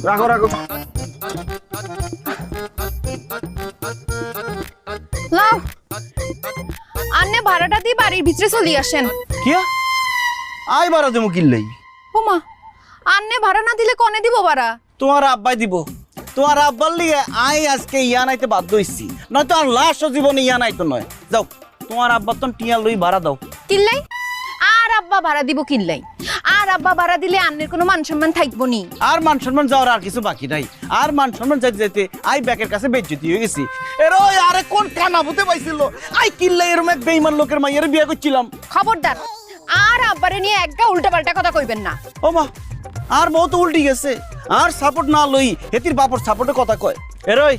রাখো রাখো। লাও আন্নে ভাড়াটা দিয়ে বাড়ির ভিতরে চলে আসেন। কি আই বাড়া দেবো কিনলেই? ওমা, আন্নে ভাড়া না দিলে কনে দিব ভাড়া? তোমার আব্বাই দিব। তোমার আব্বার লিগে আই আজকে ইয়া নাইতে বাধ্য হইছি, নয়তো আর লাস্ট জীবনে ইয়া নাইতো নয়। যাও তোমার আব্বার তো টিয়া লই ভাড়া দাও। কিল্লাই আর আব্বা ভাড়া দিব কিল্লাই? আর আব্বা ভাড়া দিলে আন্নের কোনো মান সম্মান থাকবো নি? আর মান সম্মান যাওয়ার আর কিছু বাকি নাই। আর মান সম্মান যাইতে যাইতে আই ব্যাকের কাছে বেজ্জতি হয়ে গেছি। এর ওই আরে কোন কানা ভূতে পাইছিল? আই কিল্লাই এরকম এক বেঈমান লোকের মাইয়ের বিয়ে করছিলাম। খবরদার আর আব্বারে নিয়ে একটা উল্টা পাল্টা কথা কইবেন না। ও মা, আর বউ তো উল্টি গেছে। আর সাপোর্ট না লই হেতির বাপর সাপোর্টের কথা কয়। এরই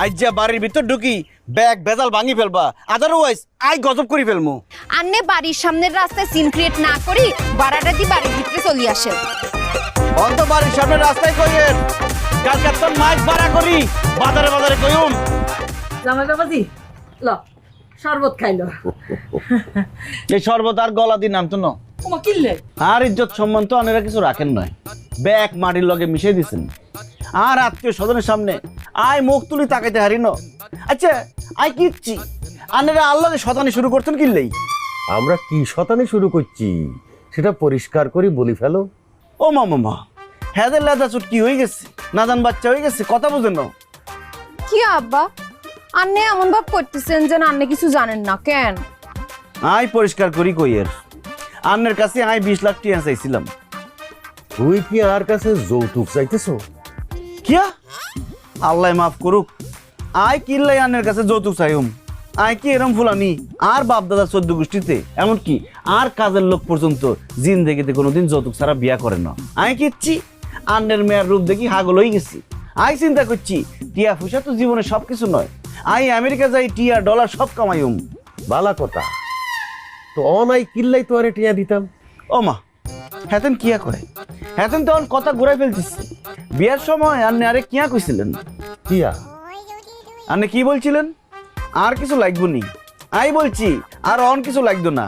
আজ যা বাড়ির ভিতর ঢুকি ব্যাগ বেজাল ভাঙি ফেলবা, আদারওয়াইজ আই গজব করি ফেলমু। আন্নে বাড়ির সামনের রাস্তায় সিন ক্রিয়েট না করি ভাড়াটা দিয়ে বাড়ির ভিতরে চলে আসেন। অন্ত বাড়ির সামনে রাস্তায় কইেন কালকে তো মাইক ভাড়া করি বাজারে বাজারে কইম। জামাই বাবাজি ল শরবত খাইলো। এই শরবত আর গলা দি নাম তো ন। ওমা কিনলে আর ইজ্জত সম্মান তো আনেরা কিছু রাখেন নয়, ব্যাগ মাটির লগে মিশাই দিছেন। আর আত্মীয় স্বজনের সামনে আয় মুখ তুলি তাকাইতে হারি ন। আচ্ছা আই কিচ্ছি আনেরা আল্লাহকে শতানি শুরু করতেন কিনলেই? আমরা কি শতানি শুরু করছি সেটা পরিষ্কার করে বলি ফেলো। ও মামা, হ্যাদের লেদা চুট কি হয়ে গেছে? নাদান বাচ্চা হয়ে গেছে, কথা বুঝেন না? কি আব্বা আন্নে এমন ভাব করতেছেন যেন আন্নে কিছু জানেন না কেন? আই পরিষ্কার করি কইয়ের আন্নের কাছে আই 20 লাখ টাকা চাইছিলাম। তুই কি আর কাছে যৌতুক চাইতেছ? কিয়া আল্লাহ মাফ করুক, আই কিল্লাই আন্নের কাছে যৌতুক চাইম? আই কি এরম ফুলানি? আর বাপ দাদা 14 গোষ্ঠীতে এমনকি আর কাজের লোক পর্যন্ত জিন্দেগিতে কোনোদিন যৌতুক ছাড়া বিয়া করে না। আই কিচ্ছি আন্নের মেয়ের রূপ দেখি হাগল হয়ে গেছি। আই চিন্তা করছি টিয়া ফুসা তো জীবনে সবকিছু নয়, আই আমেরিকা যাই টিয়া ডলার সব কামাইম। বালা কথা তো অনাই কিল্লাই তো আরে টিয়া দিতাম। ও মা, হেতেন কিয়া কয়? হেতেন তখন কথা ঘুরাই ফেলতেছে। বিয়ার সময় আন্নে আরে কিয়া কইছিলেন? টিয়া আন্নে কি বলছিলেন? আর কিছু লাগবো নি? আই বলছি আর অন কিছু লাগতো না,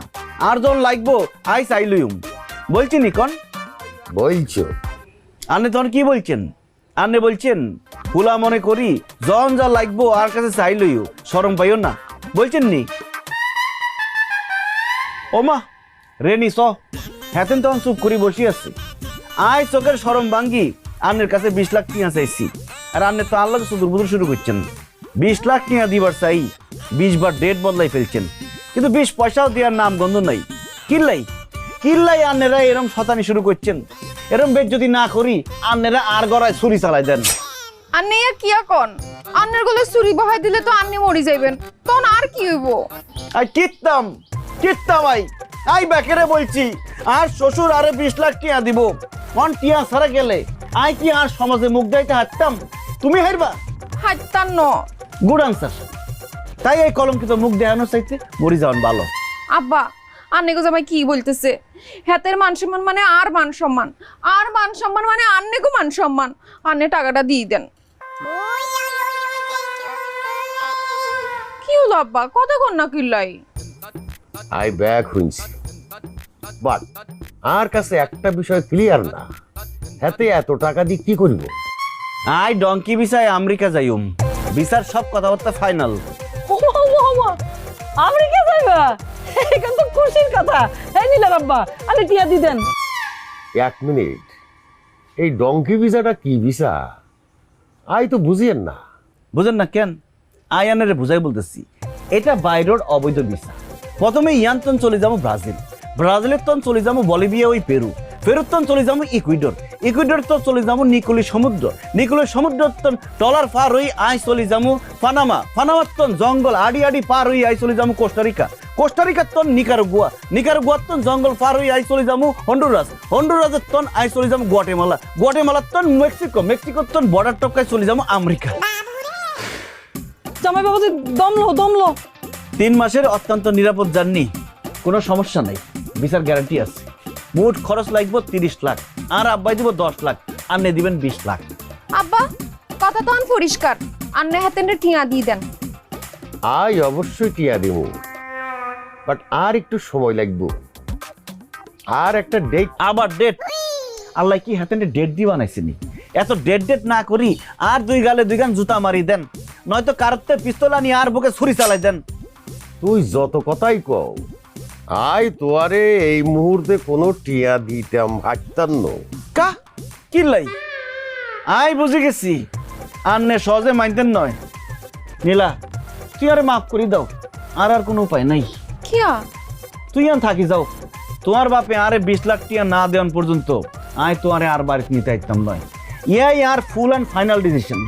আর যখন লাগবো আই চাইলুম বলছি নি কন? বলছো আন্নে তখন কি বলছেন? আন্নে বলছেন ফুলা মনে করি জন যা লাগবো আর কাছে চাইলইও, শরম পাইও না বলছেন নি? ও মা রেনি স হেতেন তখন চুপ করি বসি আছে। আই চোখের শরম ভাঙ্গি আন্নের কাছে 20 লাখ টাকা চাইছি। আর আন্নে তো আল্লাহকে সুদূর বুদুর শুরু করছেন। 20 লাখ টাকা দিবার চাই 20 বার ডেট বদলাই ফেলছেন, কিন্তু 20 পয়সাও দেওয়ার নাম গন্ধ নাই। কিল্লাই কিল্লাই আন্নেরা এরম শতানি শুরু করছেন। এরম বেশ যদি না করি আন্নেরা আর গড়ায় ছুরি চালাই দেন। আন্নে ইয়া কিয়া কন? আন্নের গলে চুরি বহাই দিলে তো আন্নে মরি যাইবেন, তখন আর কি হইব? আই কিত্তাম আই আই ব্যাকেরে বলছি আর শ্বশুর আরে 20 লাখ টাকা দিব। কোন টিয়া সারা গেলে আই কি আর সমাজে মুখ দেখাইতে হাঁটতাম? তুমি হারবা? হাইতান ন। Good answer. তাই এই কলঙ্কিত মুখ দেখানোর চাইতে মরি যাওয়ান ভালো। আব্বা আন্নে গো জামাই কি বলতেছে? হাতের মান সম্মান মানে আর মান সম্মান, আর মান সম্মান মানে আন্নে গো মান সম্মান। আন্নে টাকাটা দিয়ে দেন। কি হলো আব্বা, কথা কন না কিল্লাই? আই ব্যাগ হইছি, বাট আর কাছে একটা বিষয় ক্লিয়ার না, হাতে এত টাকা দিয়ে কি করিব? আই ডঙ্কি ভিসায় আমেরিকা যাইম। ভিসার সব কথাবার্তা ফাইনাল। আমেরিকা যাইবা? এখন তো খুশির কথা। এই নিলেন আব্বা, আরে টিয়া দি দেন। 1 মিনিট, এই ডঙ্কি ভিসাটা কি ভিসা? আই তো বুঝিয়েন না। বুঝেন না কেন? আই আনেরে বুঝাই বলতেছি, এটা বাইরের অবৈধ ভিসা। প্রথমে ইয়ান্তন চলে যাবো ব্রাজিল, ব্রাজিলের তন চলে যাবো বলিভিয়া ওই পেরু, পেরুর তন চলে যাবো ইকুইডর, ইকুইডর তো চলে যাবো নিকোলি সমুদ্র, নিকোলি সমুদ্র তন ডলার পার হই আই চলে যাবো পানামা, পানামার তন জঙ্গল আড়ি আড়ি পার হই আই চলে যাবো কোস্টারিকা, কোস্টারিকার তন নিকারাগুয়া, নিকারাগুয়ার তন জঙ্গল পার হই আই চলে যাবো হন্ডুরাস, হন্ডুরাসের তন আই চলে যাবো গুয়াটেমালা, গুয়াটেমালার তন মেক্সিকো, মেক্সিকোর তন বর্ডার টপকায় চলে যাবো আমেরিকা। জামাই বাবাজি দমলো। 3 মাসের অত্যন্ত নিরাপদ জার্নি, কোনো সমস্যা নাই, ভিসার গ্যারান্টি আছে। মোট খরচ লাগবে 30 লাখ, আর আব্বাই দিব 10 লাখ, আন্নে দিবেন 20 লাখ। আব্বা কথা তো পরিষ্কার, আন্নে হাতেন ঠিয়া দিয়ে দেন। আই অবশ্যই টিয়া দিব, বাট আর একটু সময় লাগবে। আর একটা ডেট। আবার ডেট? আল্লাহ কি হাতে ডেট দিয়ে বানাইছিনি? এত ডেট না করি আর দুই গালে দুই গান জুতা মারি দেন, নয়তো কারতে পিস্তল আনি আর বুকে ছুরি চালাই দেন। তুই যত কথাই কও, আই তোয়ারে এই মুহূর্তে কোনো টিয়া দিতাম হাঁটতাম না। কা কিল্লাই আই বুঝে গেছি, আর নে সহজে মানতেন নয়। নীলা তুই আরে মাফ করি দাও, আর আর কোনো উপায় নাই। কিয়া তুই আর থাকি যাও, তোমার বাপে আরে 20 লাখ টিয়া না দেওয়ান পর্যন্ত আয় তোমারে আর বাড়িতে নিতে আইতাম নয়। ইয়াই আর ফুল অ্যান্ড ফাইনাল ডিসিশন।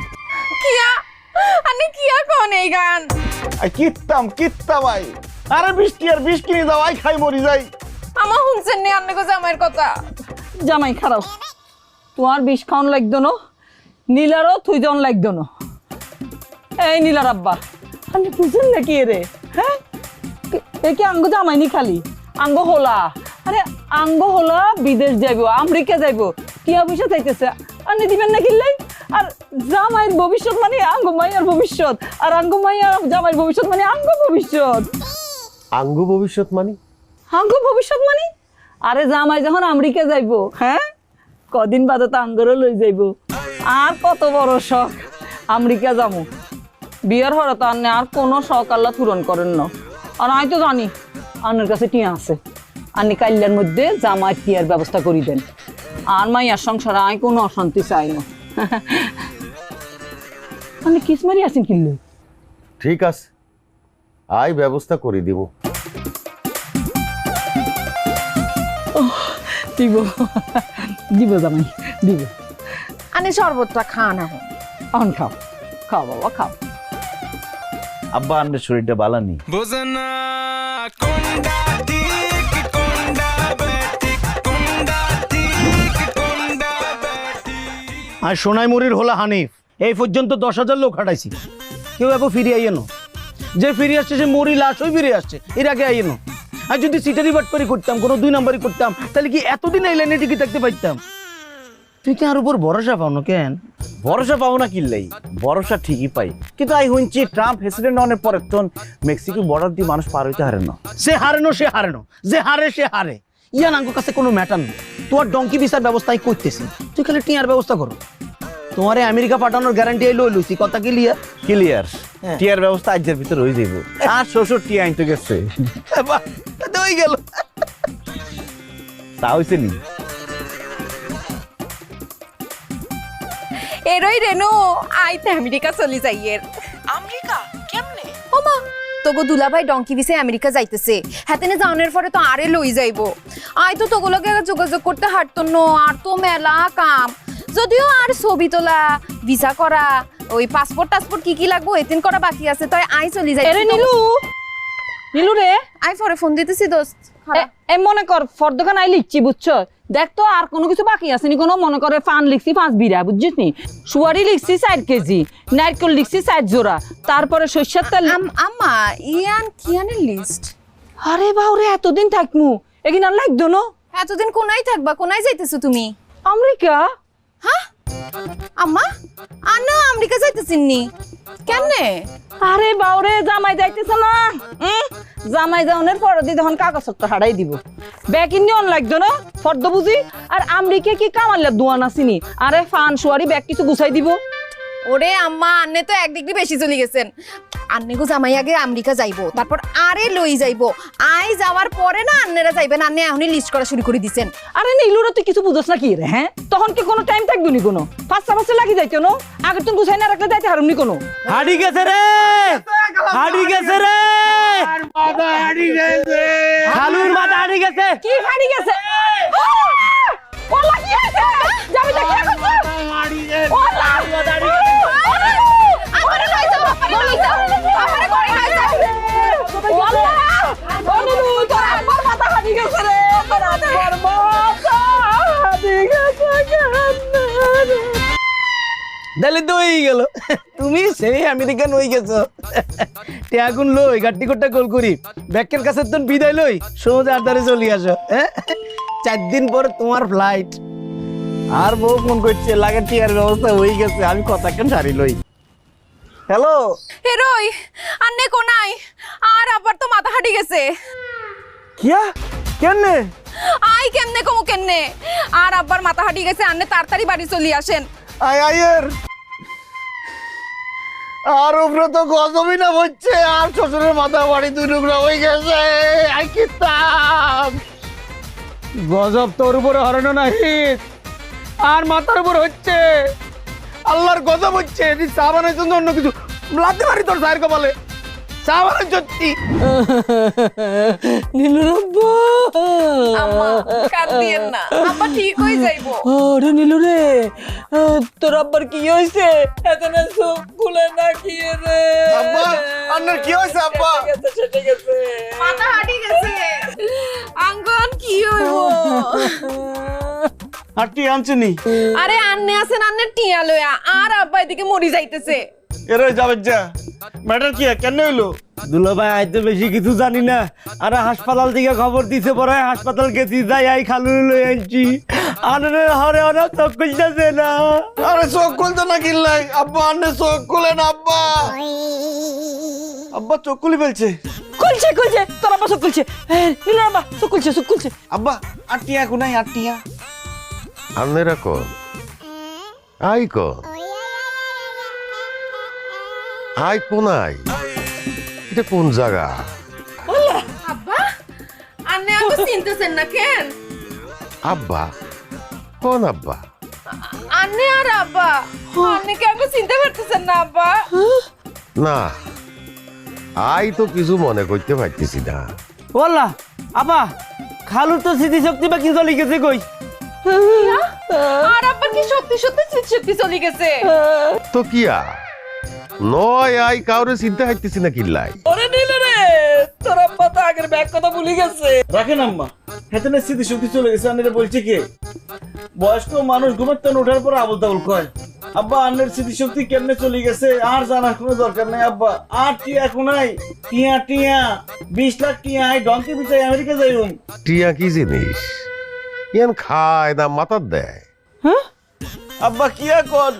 কিয়া আনে কিয়া কোন এই গান? কিত্তাম আই আরে 20 টিয়ার 20 কিনে দাও, আই খাই মরি যাই। আমা শুনছেন নি আন্নে গো জামাইয়ের কথা? জামাই খারাপ, তোমার বিষ খাওয়ান লাগতো না, নীলারও থুই জন লাগতো না। এই নীলার আব্বা, আপনি বুঝেন নাকি রে? হ্যাঁ, এ কি আঙ্গ জামাই নি খালি আঙ্গ হোলা? আরে আঙ্গ হোলা বিদেশ যাইব, আমেরিকা যাইব, টিয়া পয়সা চাইতেছে, আপনি দিবেন না কিনলাই? আর জামাইয়ের ভবিষ্যৎ মানে আঙ্গ মাইয়ার ভবিষ্যৎ, আর আঙ্গ মাইয়ার জামাইয়ের ভবিষ্যৎ মানে আঙ্গ ভবিষ্যৎ। আঙ্গু ভবিষ্যৎ মানে? আঙ্গ ভবিষ্যৎ মানে? আরে জামাই যখন আমেরিকা যাইব, হ্যাঁ কদিন বাদে তো আঙ্গরও লই যাইব। আর কত বড় শখ আমেরিকা যাবো, বিয়ের হরে তো আন্নে আর কোনো শখ আল্লাহ পূরণ করেন না। আর আমি তো জানি আন্নের কাছে টিয়া আছে, আন্নি কাইল্যার মধ্যে জামাই টিয়ার ব্যবস্থা করি দেন। আর মাইয়ার সংসারে আমি কোনো অশান্তি চাই না। আপনি কিস মারি আছেন কিনলে? ঠিক আছে, আই ব্যবস্থা করে দিব। দিব দিব জামাই দিব। আনে শরবতটা খান এখন। এখন খাও, খাও বাবা খাও। আব্বা আন্নের শরীরটা বালানি। বোঝনা কোনটা ঠিক কোনটা বেঠিক, কোনটা ঠিক কোনটা বেঠিক। আর সোনাইমুড়ির হলো হানিফ, এই পর্যন্ত 10,000 লোক হাঁটাইছি, কেউ এখন ফিরে আইয়ে না। যে ফিরে আসছে সে মরি লাশ হয়ে ফিরে আসছে, এর আগে আইয়ে না। আর যদি সিটারি বাটপারি করতাম, কোনো 2 নাম্বারই করতাম, তাহলে কি এতদিন এই লাইনে টিকে থাকতে পারতাম? তুই কি আর উপর ভরসা পাও না কেন? ভরসা পাও না কিল্লাই, ভরসা ঠিকই পাই, কিন্তু আই শুনছি ট্রাম্প প্রেসিডেন্ট হওয়ার পরে তো মেক্সিকো বর্ডার দিয়ে মানুষ পার হইতে হারে না। সে হারেনো, যে হারে সে হারে। ইয়ান আঙ্গুর কাছে কোনো ম্যাটার নেই। তোমার ডঙ্কি ভিসার ব্যবস্থাই করতেছি, তুই খালি টিয়ার ব্যবস্থা করো। তোমারে আমেরিকা পাঠানোর গ্যারান্টি লই লইছি, কথা ক্লিয়ার? ক্লিয়ার। হ্যাঁ। টিয়ার ব্যবস্থা আজের ভিতরে হয়ে যাইব। আর শ্বশুর টিয়া আনতে গেছে, বাহ, তাতে হয়ে গেল। তা হইছে নি? এরই রেনু আইতে আমেরিকা চলে যাইয়ের। আমেরিকা কেমনে? ওমা তোগো দুলাভাই ডঙ্কি ভিসে আমেরিকা যাইতেছে, হাতেনে যাওয়ানোর পরে তো আরে লই যাইবো। আই তো তোগুলোকে যোগাযোগ করতে হাঁটতো ন, আর তো মেলা কাম। যদিও আর ছবি তোলা, ভিসা করা, ওই পাসপোর্ট টাসপোর্ট কি লাগবো এতিন করা বাকি আছে, তাই আই চলি যাই। এরে নীলু, নীলু রে, আই পরে ফোন দিতেছি দোস্ত। এ মনে কর ফর দোকান আই লিখছি, বুঝছো? দেখ তো আর কোনো কিছু বাকি আছে নি কোনো? মনে করে ফান লিখছি 5 বিড়া, বুঝছিস নি? সুয়ারি লিখছি 4 কেজি, নারকেল লিখছি 4 জোড়া, তারপরে সরষের তেল। আম্মা ইয়ান কিয়ানের লিস্ট? আরে বাউরে, এতদিন থাকমু এখানে আর লাগতো না? এতদিন কোনায় থাকবা? কোনায় যাইতেছো তুমি? আমেরিকা? হ্যাঁ আম্মা, আন্না আমেরিকা যাইতেছিন নি কেমনে? আরে বাউরে, জামাই যাইতেছে না? জামাই যাওনের পরে দি তখন কাগজপত্র হারাই দিব, ব্যাগ ইন্নি অন লাগতো না ফর্দ বুঝি। আর আমেরিকা কি কামাল্লা দোয়ান আসিনি? আরে ফান সুয়ারি ব্যাগ কিছু গুছাই দিব। ওরে আম্মা, আন্নে তো 1 ডিগ্রি বেশি চলে গেছেন। আন্নে গো জামাই আগে আমেরিকা যাইবো, তারপর আরে লই যাইবো। আই যাওয়ার পরে না আন্নেরা যাইবেন। আন্নে এখনই লিস্ট করা শুরু করে দিছেন। আরে নীলুরা তুই কিছু বুঝছ না কি রে? হ্যাঁ, তখন কি কোনো টাইম থাকবে নি কোনো? 5 বছর লাগি যাইতো না? আগে তুমি গুছাই না রাখলে যাইতে হারুম নি কোনো? হাড়ি গেছে রে, হাড়ি গেছে রে, খালুর মাথা হাড়ি গেছে। কি হারি গেছে? ওলা কি হইছে? যাবি না কি করছ? ওলা আমারে লই যাও, লই যাও, আমারে করে লই যাও। ওলা ওরে তোর আমার মাথা হারি গেছে রে, তোর আমার মাথা হারি গেছে কেন? তাহলে তো হয়ে গেল, তুমি সেই আমেরিকান হয়ে গেছো। এখন লই গাড়ি কোটটা কল করি, ব্যাকের কাছে তো বিদায় লই, সোজা আদারে চলে আসো। 4 দিন পর তোমার ফ্লাইট। আর বউ ফোন করছে, লাগে টিয়ার ব্যবস্থা হয়ে গেছে, আমি কথা কেন সারি লই। হ্যালো হেরোই আন্নে কোনাই আর আবার তো মাথা হাঁটি গেছে কিয়া কেনে আই কেমনে কমু কেমনে আর আব্বার মাথা হাঁটি গেছে আন্নে তাড়াতাড়ি বাড়ি চলে আসেন আয় আয়ের আর উপরে তো গজবই না হচ্ছে আর শ্বশুরের মাথা বাড়ি দুই টুকরা হয়ে গেছে আই কিতাব গজব তোর উপরে হরানো নাহি আর মাথার উপর হচ্ছে আল্লাহর গজব হচ্ছে এটি চা বানানোর জন্য অন্য কিছু লাগতে পারি তোর সাহের কপালে চা বানানোর সত্যি নীলুর আব্বা আম্মা কাঁদিয়েন না আব্বা ঠিক হয়ে যাইবো ওরে নীলু রে তোর আব্বার কি হয়েছে এত না চোখ খুলে না কি রে আব্বা আপনার কি হয়েছে আব্বা সেটে গেছে মাথা হাঁটি গেছে আঙ্গন কি হইবো আটটি আনছেনি আরে আন্নে আছেন আন্নে টিয়া লয়া আর আব্বা এদিকে মরি যাইতেছে এর যাবে যা ম্যাটার কি কেন হইলো দুলা ভাই আইতে বেশি কিছু জানি না আর হাসপাতাল থেকে খবর দিছে পরে হাসপাতাল গেছি যাই আই খালু লই আনছি আনরে হরে অনেক চোখ খুলতেছে না আরে চোখ খুলতে না কিনলাই আব্বা আন্নে চোখ খুলে না আব্বা আব্বা চোখ খুলে ফেলছে খুলছে খুলছে তোর আব্বা চোখ খুলছে নীলুর আব্বা চোখ খুলছে আব্বা আটটিয়া কোনাই আটটিয়া আপনারা কোন আই কোন আই কোনাই এটা কোন জায়গা আব্বা আন্নে আগে চিনতেছেন না কেন আব্বা কোন আব্বা আন্নে আর আব্বা আন্নে কি আগে চিনতে পারতেছেন না আব্বা না আই তো কিছু মনে করতে পারতেছি না বললা আপা খালুর তো স্মৃতিশক্তি বাকি চলে গেছে কই আর আব্বা কি সত্যি সত্যি সত্যি চলে গেছে তো কিয়া নয় আই কাউরে চিন্তা হাইতেছি না কিল্লাই ওরে নীলু রে তোর আব্বা তো আগের ব্যাগ কথা ভুলে গেছে রাখেন আম্মা হেতেনে স্মৃতি শক্তি চলে গেছে আন্নের বলছে কে বয়স্ক মানুষ ঘুমাতেন ওঠার পর আবল তাবল কয় আব্বা আন্নের স্মৃতি শক্তি কেমনে চলে গেছে আর জানার কোনো দরকার নাই আব্বা আর টিয়া কোনাই টিয়া টিয়া 20 লাখ টিয়া আই ডঙ্কি বিছাই আমেরিকা যাইউম টিয়া কি জিনিস ইয়ান খায় না মাথার দেয় আব্বা কিয়া কোন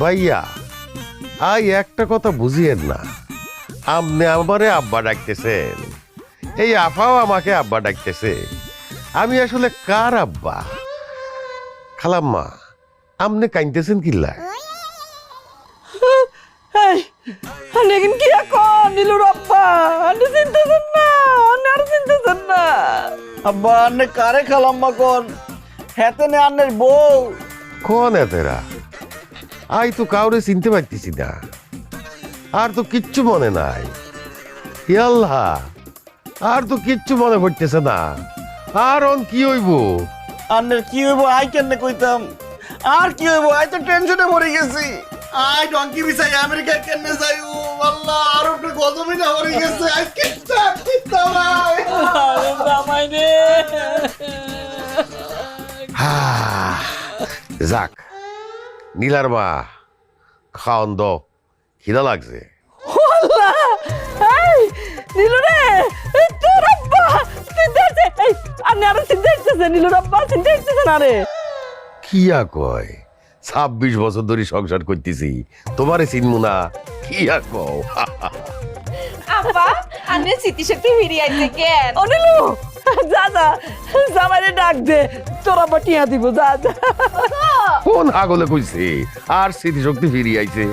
ভাইয়া আই একটা কথা বুঝিয়েন না আপনি আমারে আব্বা ডাকতেছেন এই আফাও আমাকে আব্বা ডাকতেছে আমি আসলে কার আব্বা খালাম্মা আপনি কাইনতেছেন কিল্লায় এই আনেকিন কি এখন নীলুর আব্বা আনে চিনতেছেন না আনে আর চিনতেছেন না আব্বা আন্নে কারে খালাম্মা কোন হেতেনে আন্নের বউ কোন এতেরা আই তো কাউরে চিনতে পারতেছি না আর তো কিচ্ছু মনে নাই ইয়াল্লাহ আর তো কিচ্ছু মনে পড়তেছে না আর অন কি হইব আন্নের কি হইব আই কেমনে কইতাম আর কি হইব আই তো টেনশনে মরে গেছি আই ডঙ্কি বিছাই আমেরিকা কেমনে যাইও আল্লাহ আর উপরে গজবই না মরে গেছে আই কিত্তা ভাই আরে জামাই রে যাক নীলার মা খাওন দ খিদা লাগছে আল্লাহ এই নীলু রে তোর আব্বা চিনতেছে এই আনে আর চিনতেছে নীলুর আব্বা চিনতেছে না রে কিয়া কয় 26 বছর ধরে সংসার করতেছি তোমারে চিনমু না কিয়া কও আব্বা আন্নে স্মৃতিশক্তি ফিরে আইছে কেন ও নীলু যা যা জামাইরে ডাক দে তোর আব্বা টিয়া দিব যা যা কোন আগলে কইছে আর স্মৃতিশক্তি ফিরিয়ে আইছে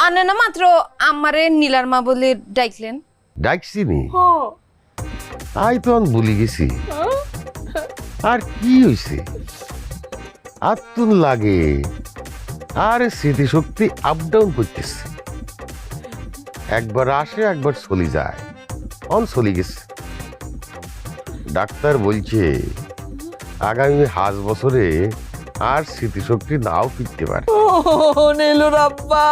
আন্নে না মাত্র আমারে নীলার মা বলে ডাইকলেন ডাকছিনি আই তো আমি ভুলি গেছি আর কি হইছে আত্মন লাগে আর স্মৃতিশক্তি আপ ডাউন করতেছে একবার আসে একবার চলে যায় অন চলে গেছে ডাক্তার বলছে আগামী 5 বছরে আর স্মৃতিশক্তি নাও ফিরতে পারে ও নীলুর আব্বা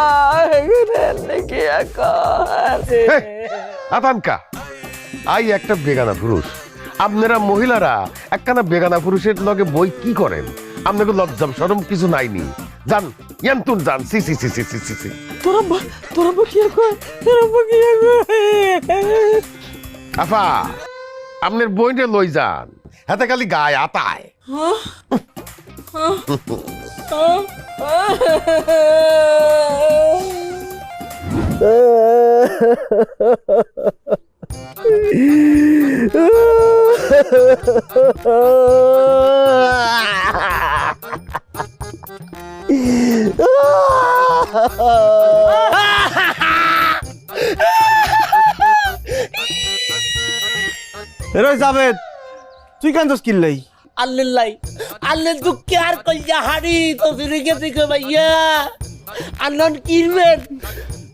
এখানে কি এখন আতানকা আই একটা বেগানা পুরুষ আপনারা মহিলারা একখানা বেগানা পুরুষের লগে বই কি করেন আপনাকে লজ্জা শরম কিছু নাইনি জান ইয়ান্তুন জান সি সি সি সি সি সি সি তোর আব্বা কি এখন তোর আব্বা কি এখন আফা আপনার বইটা লই যান হাতে খালি গায়ে আতায় এরই জাভেদ তুই কেন তো কিল্লাই আল্লাই আল্লে দুঃখে আর কইয়া হাড়ি তো দিকে দিকে ভাইয়া আনন কিরবেন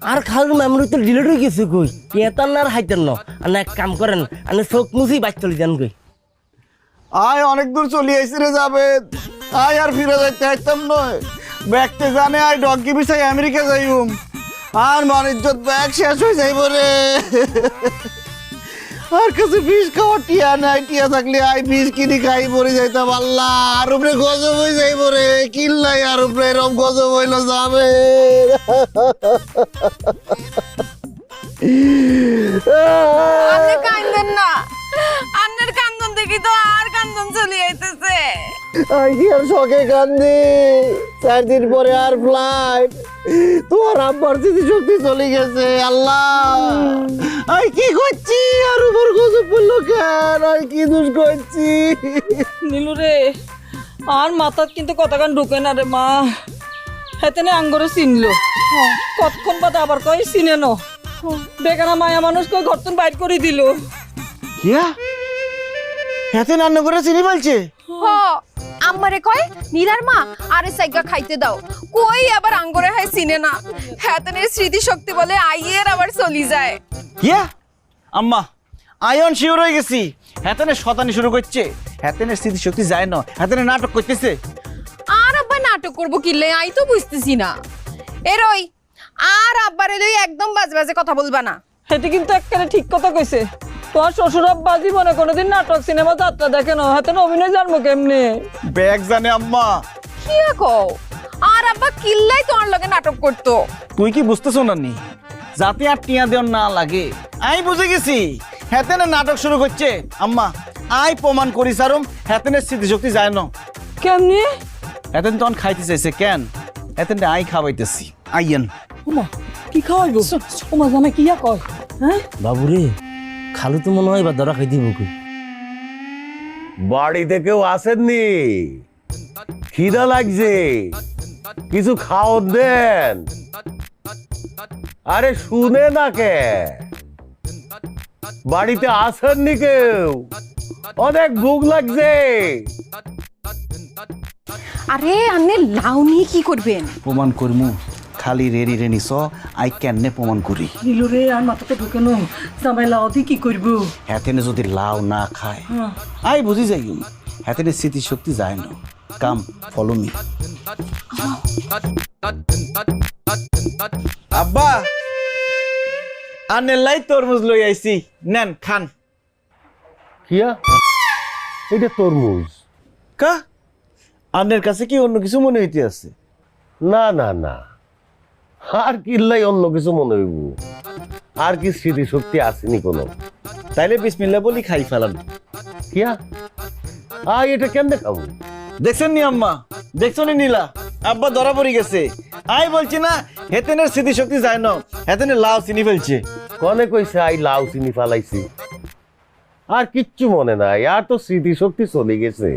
আর খালু মেমরি তো ডিলিট হয়ে গেছে কই এতান আর হাইতেন না আর এক কাম করেন আমি চোখ মুছি বাইক চলে যান কই আয় অনেক দূর চলে আইছি রে জাভেদ আয় আর ফিরে যাইতে আইতাম নয় ব্যাগতে জানে আয় ডঙ্কি বিছাই আমেরিকা যাইম আর মান ইজ্জত ব্যাগ শেষ হয়ে যাইব রে আর কাছে বিষ খাওয়া টিয়া নাই টিয়া থাকলে আই বিষ কিনি খাই পড়ে যাইতাম আল্লাহ আর উপরে গজব হয়ে যাইব রে কিল্লাই আর উপরে এরম গজব হইল যাবে আপনি কান্দেন না আন্নের কান্দন দেখি তো আর কান্দন চলে আইতেছে আই কি আর শখে কান্দি 4 দিন পরে আর ফ্লাইট তোমার আব্বার স্মৃতিশক্তি চলে গেছে আল্লাহ আই কি করছি আর উপর গজব পড়লো কেন আর কি দোষ করছি নীলু রে আর মাথাত কিন্তু কতক্ষণ ঢুকে না রে মা হেতেনে আঙ্গরে চিনলো কতক্ষণ বাদে আবার কই চিনে ন বেকারা মায়া মানুষ কই ঘরতন বাইর করে দিল কিয়া এতে রান্না করে চিনি বলছে হ আমারে কয় নীলার মা আরে সাইগা খাইতে দাও কই আবার আঙ্গরে হয় চিনে না হেতনের স্মৃতি শক্তি বলে আইয়ের আবার চলি যায় কিয়া আম্মা আয়ন শিওর হয়ে গেছি হেতেনে শতানি শুরু করছে হেতেনের স্মৃতিশক্তি যায় না হেতেনে নাটক করতেছে আর আব্বা নাটক করবো কিলে আই তো বুঝতেছি না এরই আর আব্বারে লই একদম বাজে বাজে কথা বলবা না হেতে কিন্তু একেবারে ঠিক কথা কইছে তোর শ্বশুর আব্বা জীবনে কোনোদিন নাটক সিনেমা যাত্রা দেখে না হাতে অভিনয় জানবো কেমনে ব্যাগ জানে আম্মা কি কও আর আব্বা কিল্লাই তোমার লগে নাটক করতো তুই কি বুঝতেছো না নি যাতে আর টিয়া দেওয়ার না লাগে আমি বুঝে গেছি হেতেনে নাটক শুরু করছে আম্মা আই প্রমাণ করি সারম হেতেনের স্মৃতিশক্তি যায় না কেমনে হেতেন তখন খাইতে চাইছে কেন হেতেন আই খাওয়াইতেছি আইয়েন ওমা কি খাওয়াইব ওমা জানা কি কয় হ্যাঁ বাবুরে খালু তো মনে হয় বা ধরা খাই দিব কই বাড়িতে কেউ আসেননি খিদা লাগছে কিছু খাও দেন আরে শুনে না কে বাড়িতে আসেননি কেউ অনেক ভুক লাগছে আরে আপনি লাউ নিয়ে কি করবেন প্রমাণ করমু খালি রেড়ি রে নিছ আই কেনে প্রমাণ করি নীলু রে আর মাথাতে ঢুকে নো জামাই লাউদি কি করব হেতেনে যদি লাউ না খায় আই বুঝি যাই হেতেনে স্মৃতিশক্তি যায় না কাম ফলো মি আব্বা আনে লাই তরমুজ লই আইছি নেন খান কিয়া এটা তরমুজ কা আনের কাছে কি অন্য কিছু মনে হইতে আছে না না না আর কিল্লাই অন্য কিছু মনে হইব আর কি স্মৃতিশক্তি আসেনি কোনো তাইলে বিসমিল্লাহ বলি খাই ফেলান কিয়া এটা কেমনে খাবো দেখছেন নি আম্মা দেখছো নি নীলা আব্বা ধরা পড়ে গেছে আই বলছি না হেতেনের স্মৃতিশক্তি যায় না হেতেনের লাউ চিনি ফেলছে কনে কইছে আই লাউ চিনি ফালাইছি আর কিচ্ছু মনে নাই আর তো স্মৃতিশক্তি চলে গেছে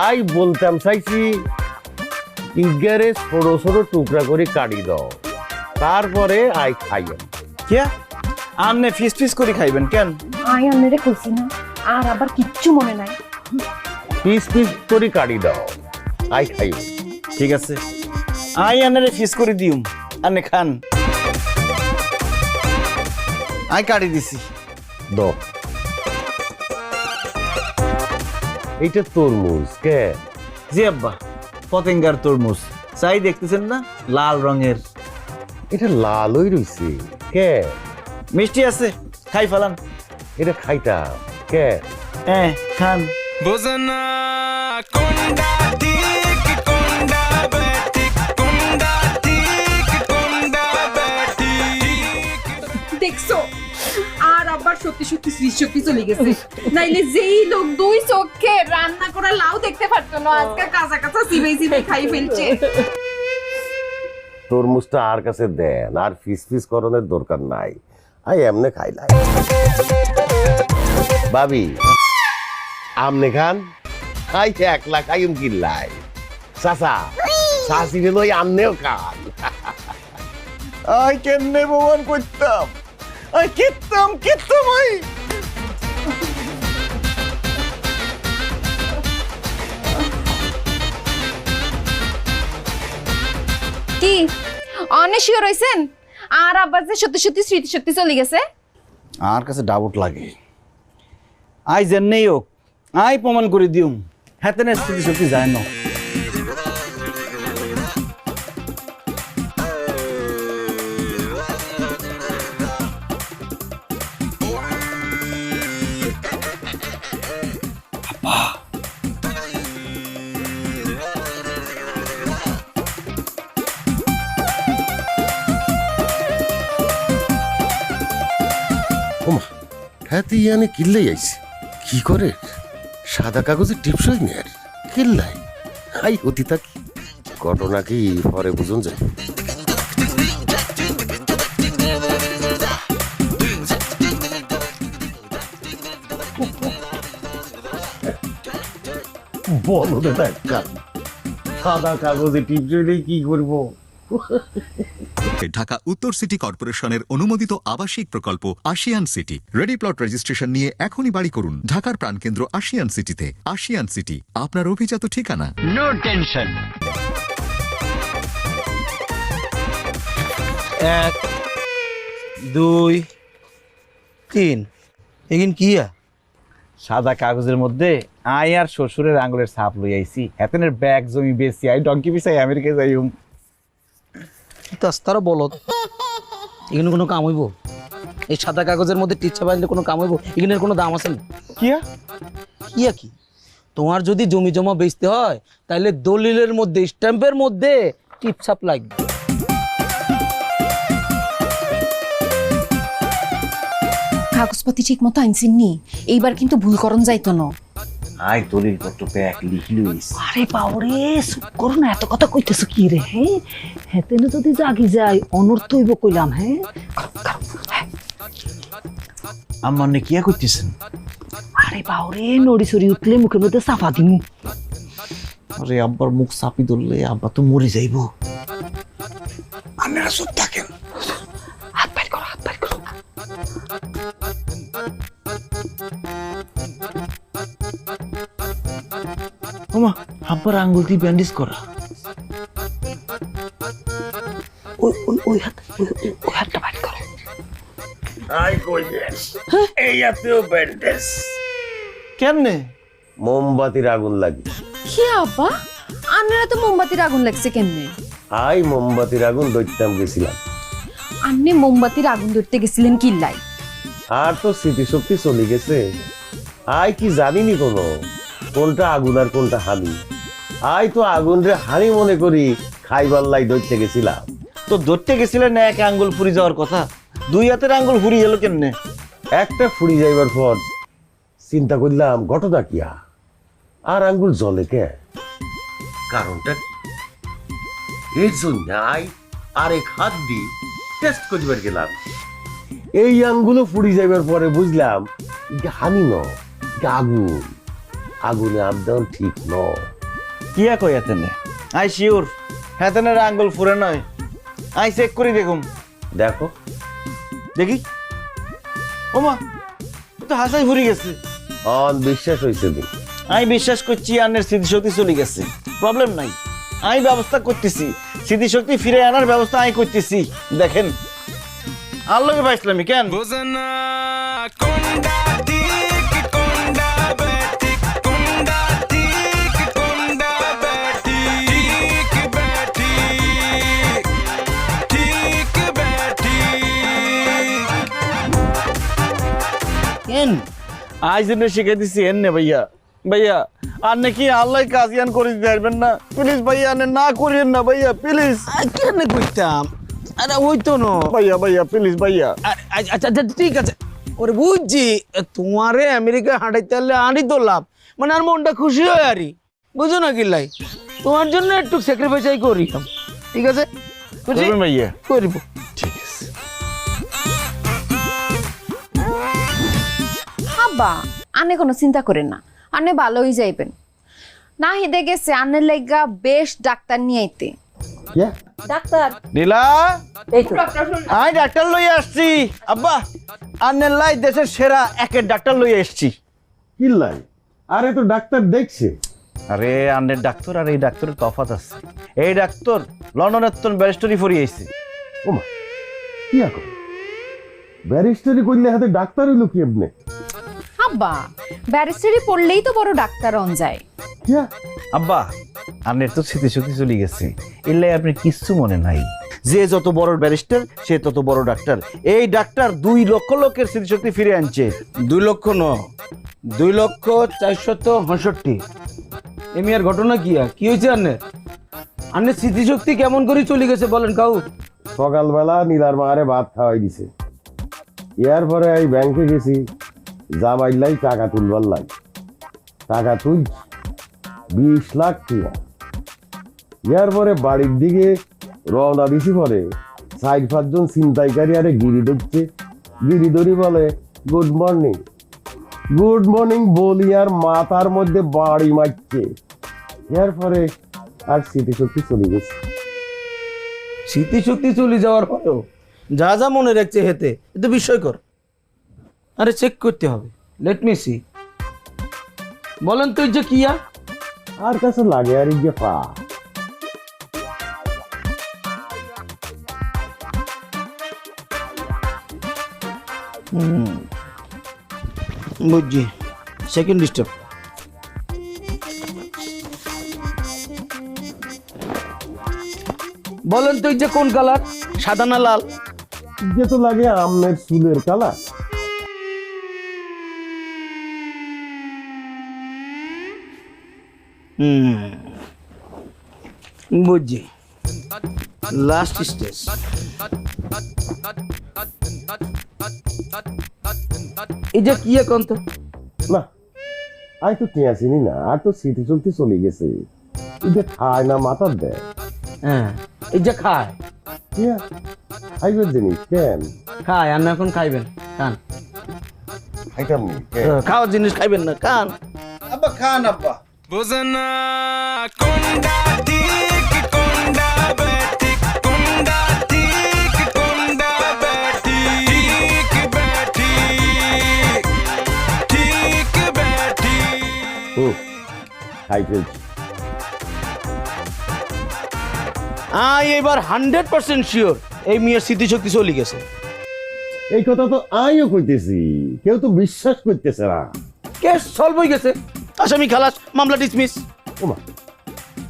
আই বলতাম চাইছি ইগারে ছোট ছোট টুকরা করে কাটি দাও তারপরে আই খাইয়াম কিয়া আমনে ফিস ফিস করে খাইবেন কেন আই আপনারে কইছি না আর আবার কিচ্ছু মনে নাই পিস পিস করে কাটি দাও আই খাইব ঠিক আছে আই আনারে ফিস করে দিউম আনে খান আই কাটি দিছি দাও এইটা তরমুজ কে জি আব্বা পতেঙ্গার তরমুজ চাই দেখতেছেন না লাল রঙের এটা লালই রইছে কে মিষ্টি আছে খাই ফেলান এটা খাইতাম কে হ্যাঁ খান বোঝনা কোনটা ঠিক কোনটা বেঠিক কোনটা ঠিক কোনটা বেঠিক দেখছো আর আবার সত্যি সত্যি স্মৃতিশক্তি চলে গেছে নাইলে যেই লোক দুই চোখে রান্না করা লাউ দেখতে পারতো না আজকে কাঁচা কাঁচা চিবাই চিবাই খাই ফেলছে তরমুজটা আর কাছে দেন, আর ফিস ফিস করণের দরকার নাই। আই এমনে খাইলাই। ভাবি আমনে খান, আই 1 লাখ আইম কিল্লাই। চাচা চাচি লই আমনেও খান। আই কেমনে ভগবান করতাম, আই কিতাম আই। কি অনেক শিওর হইছেন আর আব্বার যে সত্যি সত্যি স্মৃতিশক্তি চলে গেছে? আর কাছে ডাউট লাগে। আই জেনেই হোক আই প্রমাণ করে দিউম হাতে না স্মৃতিশক্তি যায় না। ওমা হ্যাঁ তুই ইয়ানে কিল্লাই আইছে কি করে? সাদা কাগজে টিপসই নেয়ার কিল্লাই। আই অতি থাকি, ঘটনা কি পরে বুঝুন যায়। বলো দাদা কাল সাদা কাগজে টিপ দিলে কি করবো? ঢাকা উত্তর সিটি কর্পোরেশনের অনুমোদিত আবাসিক প্রকল্প Ashiyan city. Ready plot registration নিয়ে এখনই বাড়ি করুন ঢাকার প্রাণকেন্দ্র আশিয়ান সিটিতে। আশিয়ান সিটি আপনার অভিজাত ঠিকানা। No tension. 1 2 3 এগিন কিয়া সাদা কাগজের মধ্যে আই আর শ্বশুরের আঙ্গুলের ছাপ লই আইছি। এতনের ব্যাগ জমি বেশি আই ডঙ্কি পিছাই আমেরিকা যাইম। তাস্তারা বলত এখানে কোনো কাম হইব? এই সাদা কাগজের মধ্যে টিচ্ছা বাঁধলে কোনো কাম হইব? এখানের কোনো দাম আছে না? কিয়া কিয়া কি? তোমার যদি জমি জমা বেচতে হয় তাহলে দলিলের মধ্যে স্ট্যাম্পের মধ্যে টিপছাপ লাগবে। কাগজপাতি ঠিক মতো আনছেন নি? এইবার কিন্তু ভুল করণ যাইতো না। আই দলিল পত্র ব্যাগ লিখিলইস। আরে বাউরে চুপ করো না, এত কথা কইতেছো কি রে? হ্যাঁ হেতেনে যদি জাগি যায় অনর্থ হইব কইলাম। হ্যাঁ আমার নে কিয়া করতেছেন? আরে বাউরে নড়ি সরি উঠলে মুখের মধ্যে চাপা দিমু। আরে আব্বার মুখ চাপি ধরলে আব্বা তো মরে যাইব। আপনারা চুপ থাকেন। হাত বাইর করো, হাত বাইর করো। ওমা আব্বার আঙ্গুল দিয়ে ব্যান্ডেজ করা। ওই হাতটা বাইর করো। আই কইলেন এই আতেও ব্যান্ডেজ। কেমনে? মোমবাতির আগুন লাগে। কি আব্বা আপনারা তো মোমবাতির আগুন লাগছে কেমনে? আই মোমবাতির আগুন দইতাম গেছিলাম। আপনি মোমবাতির আগুন ধরতে গেছিলেন কিল্লাই? আর তো স্মৃতিশক্তি চলে গেছে। আই কি জানিনি কোনটা আগুন আর কোনটা হানি। আই তো আগুন রে হানি মনে করি খাইবার লাই ধরতে গেছিলাম। তো ধরতে গেছিলেন না এক আঙ্গুল ফুরি যাওয়ার কথা, 2 হাতের আঙ্গুল ফুরি গেল কেমনে? একটা ফুরি যাইবার পর চিন্তা করলাম ঘটনা কিয়া, আর আঙ্গুল জ্বলে কে? কারণটা এর জন্য আই আরেক হাত দিয়ে টেস্ট করিবার গেলাম। এই আঙ্গুলো ফুরি যাইবার পরে বুঝলাম এটা হানি ন, এটা আগুন। আগুনে আবদান ঠিক ন। কিয়া কই এতেনে? আই শিওর হেতেনের আঙ্গুল ফুরে নয়। আই চেক করি দেখুম। দেখো দেখি। ওমা তো হাসাই ফুরি গেছে। বিশ্বাস হয়েছে নি। আমি বিশ্বাস করছি আনের স্মৃতিশক্তি চলে গেছে, প্রবলেম নাই। আমি ব্যবস্থা করতেছি, স্মৃতিশক্তি ফিরে আনার ব্যবস্থা আমি করতেছি। দেখেন আল্লাহকে পাইছিলামি কেন বোঝনা কোনটা ঠিক কোনটা ব্যাঠিক, কোনটা ঠিক কোনটা ব্যাঠিক, ঠিক ব্যাঠিক, ঠিক ব্যাঠিক। কেন আজ দিনে শিখে দিছি এনে ভাইয়া। ভাইয়া আর নাকি আল্লাহ কাজিয়ান করে দিতে পারবেন না? প্লিজ ভাইয়া আনে না করিয়েন না ভাইয়া প্লিজ। কেন কইতাম? আরে ওই তো না ভাইয়া ভাইয়া প্লিজ ভাইয়া। আচ্ছা আচ্ছা ঠিক আছে, ওরে বুঝছি তোমারে আমেরিকা হাঁটাইতে হলে আনি তো লাভ, মানে আর মনটা খুশি হয় আরই, বুঝো না কিল্লাই? তোমার জন্য একটু স্যাক্রিফাইস করি, ঠিক আছে? বুঝলি করবেন ভাইয়া করব ঠিক আছে আব্বা আনে কোনো চিন্তা করেন না, আনে ভালোই যাইবেন। না হিদে গেছে আনের লাইগা বেশ ডাক্তার নিয়ে আইতে। ইয়া ডাক্তার নীলা এই তো আমি ডাক্তার লই আসছি আব্বা আন্নের লাই দেশের সেরা একের ডাক্তার লই আসছি কিল্লাই আরে তো ডাক্তার দেখছে আরে আন্নের ডাক্তার আর এই ডাক্তারের তফাৎ আছে এই ডাক্তার লন্ডনের তোর ব্যারিস্টারি ফরি আইছে ওমা কি এখন ব্যারিস্টারি করলে হাতে ডাক্তার হইলো কি এমনি আব্বা ব্যারিস্টারি পড়লেই তো বড় ডাক্তার হন যায়। কিয়া আব্বা আন্নের তো স্মৃতিশক্তি চলে গেছে এলাই আপনি কিচ্ছু মনে নাই যে যত বড় ব্যারিস্টার সে তত বড় ডাক্তার এই ডাক্তার 2 লক্ষ লোকের স্মৃতিশক্তি ফিরে আনছে 2 লক্ষ ন 2,465,000। এমিয়ার ঘটনা কি হয়েছে আন্নের স্মৃতিশক্তি কেমন করে চলে গেছে বলেন কাউ? সকালবেলা নীলার মারে ভাত খাওয়াই দিছে ইয়ার পরে এই ব্যাংকে গেছি জামাইলাই টাকা তুলবার লাই টাকা তুল 20 লাখ টাকা ইয়ার পরে বাড়ির দিকে রওনা দিছি পরে 4-5 জন ছিনতাইকারী আরে গিরি ধরছে গিরি ধরি বলে গুড মর্নিং বলি আর মাথার মধ্যে বাড়ি মারছে ইয়ার পরে আর স্মৃতিশক্তি চলে গেছে স্মৃতিশক্তি চলে যাওয়ার পরেও যা যা মনে রাখছে হেতে এতে বিস্ময়কর। আরে চেক করতে হবে, লেট মি সি। বলেন তো এই যে কিয়া আর কাছে লাগে আর গিয়ে পা বুঝছি, সেকেন্ড স্টেপ। বলেন তো এই যে কোন কালার, সাদা না লাল? যে তো লাগে আমের চুলের কালার বুঝছি, লাস্ট স্টেজ। এই যে কি এখন তো না আই তো টিয়া চিনি না আর তো স্মৃতিশক্তি চলে গেছে এটা খায় না মাথার দেয় হ্যাঁ, এই যে খায় টিয়া খাইবের জিনিস কেন খায় আর না এখন খাইবেন খান। খাইতাম নি কেন খাওয়ার জিনিস খাইবেন না খান। আব্বা খান আব্বা বুঝনা কোনটা ঠিক কোনটা বেঠিক কোনটা ঠিক কোনটা বেঠিক ঠিক বেঠিক ও খাই ফেলছি এবার 100% শিওর এই মেয়ের স্মৃতিশক্তি চলে গেছে। এই কথা তো আমিও কইতেছি কেউ তো বিশ্বাস করতেছে না কেস সলভ হয়ে গেছে, আসামি খালাস, মামলা ডিসমিস। ওমা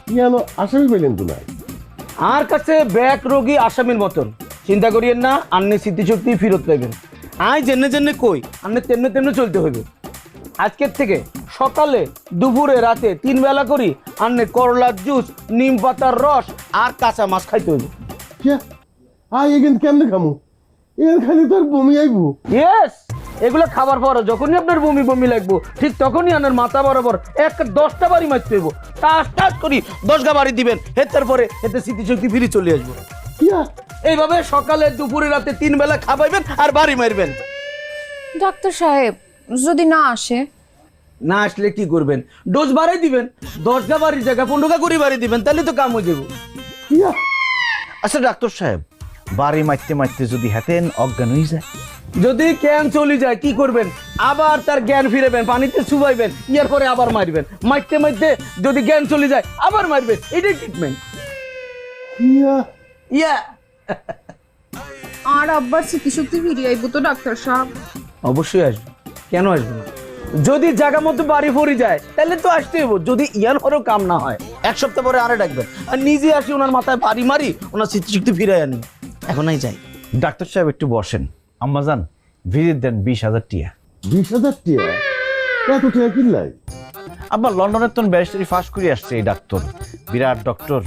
কি আনো আসামি পেলেন তো নাই আর কাছে ব্যাক রোগী আসামির মতন, চিন্তা করিয়েন না, আন্নে স্মৃতিশক্তি ফেরত পাইবেন। জেনে জেনে কই আন্নে তেমনে তেমনে চলতে হইবে। আজকের থেকে সকালে দুপুরে রাতে 3 বেলা করি আন্নে করলার জুস, নিম পাতার রস আর কাঁচা মাছ খাইতে হইবে। কিয়া এখান কেমনে খামু এখান খালি তোর বমি আইবো ইয়েস, এগুলো খাবার পর যখনই আপনার বমি বমি লাগবো ঠিক তখনই আনার মাথা বরাবর 10টা বাড়ি মারতে হইব, টাস করি 10 গা বাড়ি দিবেন, হেতার পরে এতে স্মৃতিশক্তি ফিরে চলে আসবো। কিয়া এইভাবে সকালে দুপুরে রাতে 3 বেলা খাবাইবেন আর বাড়ি মারবেন। ডাক্তার সাহেব যদি না আসে? না আসলে কি করবেন, ডোজ বাড়াই দিবেন, 10 গা বাড়ির জায়গা 15 গা করে বাড়ি দিবেন, তাহলে তো কাম হয়ে যাবো। কিয়া আচ্ছা ডাক্তার সাহেব বাড়ি মারতে মারতে যদি হাতেন অজ্ঞান হয়ে যায়? যদি জ্ঞান চলে যায় কি করবেন, আবার তার জ্ঞান ফিরেবেন, পানিতে চুবাইবেন, ইয়ার পরে আবার মারবেন, মারতে মারতে যদি জ্ঞান চলে যায় আবার মারবেন, এটাই ট্রিটমেন্ট। কিয়া ইয়া আর আব্বার স্মৃতিশক্তি ফিরিয়ে আইবো তো ডাক্তার সাহেব? অবশ্যই আসবে, কেন আসবে না? যদি জায়গা মতো বাড়ি পড়ে যায় তাহলে তো আসতে হইব, যদি ইয়ার পরেও কাম না হয় 1 সপ্তাহ পরে আরে ডাকবেন, আর নিজে আসি ওনার মাথায় বাড়ি মারি ওনার স্মৃতিশক্তি ফিরে আনি। এখনই যাই। ডাক্তার সাহেব একটু বসেন, আম্মাজান ভিজিট দেন 20,000 টিয়া। 20,000 টিয়া এত টিয়া কিনলাই আব্বা লন্ডনের তো ব্যারিস্টারি ফাঁস করে আসছে এই ডাক্তার, বিরাট ডক্টর,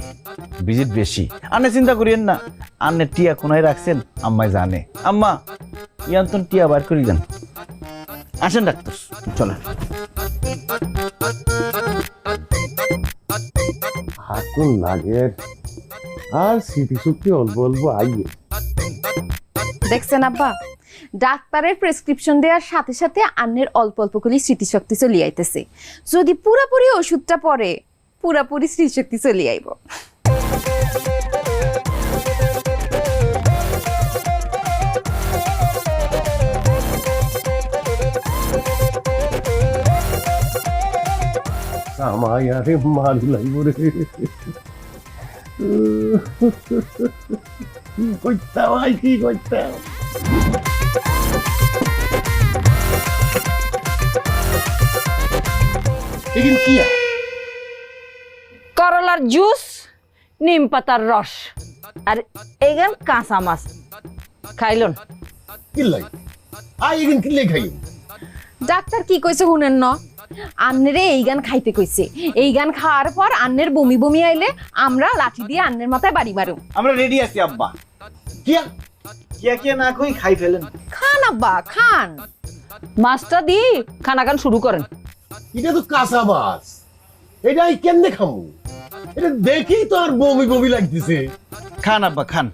ভিজিট বেশি। আন্নে চিন্তা করিয়েন না, আন্নে টিয়া কোনায় রাখছেন আম্মাই জানে। আম্মা ইয়ান্তন টিয়া বার করি দেন। আসেন ডাক্তার চলেন। হাতুন লাগের আর স্মৃতিশক্তি অল্প অল্প আইবে। দেখছেন আব্বা, ডাক্তারের প্রেসক্রিপশন দেওয়ার সাথে সাথে আন্নের অল্প অল্প করে স্মৃতিশক্তি চলে আইতেছে। যদি পুরাপুরি ওষুধটা পরে পুরাপুরি স্মৃতিশক্তি চলে আইব। আমায় আরে মার লাগব রে, কি করতাম ভাই, কি করতাম। এখানে কি আর? করলার জুস, নিম পাতার রস, আর এইখান কাঁচা মাছ খাইলন। কিল্লাই এখানে কিল্লাই খাই। ডাক্তার কি কইছে শুনেন ন, আন্নেরে এই গান খাইতে কইছে। এই গান খাওয়ার পর আন্নের বমি বমি আইলে আমরা লাঠি দিয়ে আন্নের মাথায় বাড়ি মারুম। আমরা রেডি আছি আব্বা। কিয়া কিয়া কিয়া না কই খাই ফেলেন। খান আব্বা খান। মাছটা দিয়ে খানা খান শুরু করেন। এটা তো কাঁচা মাছ, এটাই কেমনে খামু? এটা দেখেই তো আর বমি বমি লাগতেছে। খান আব্বা খান,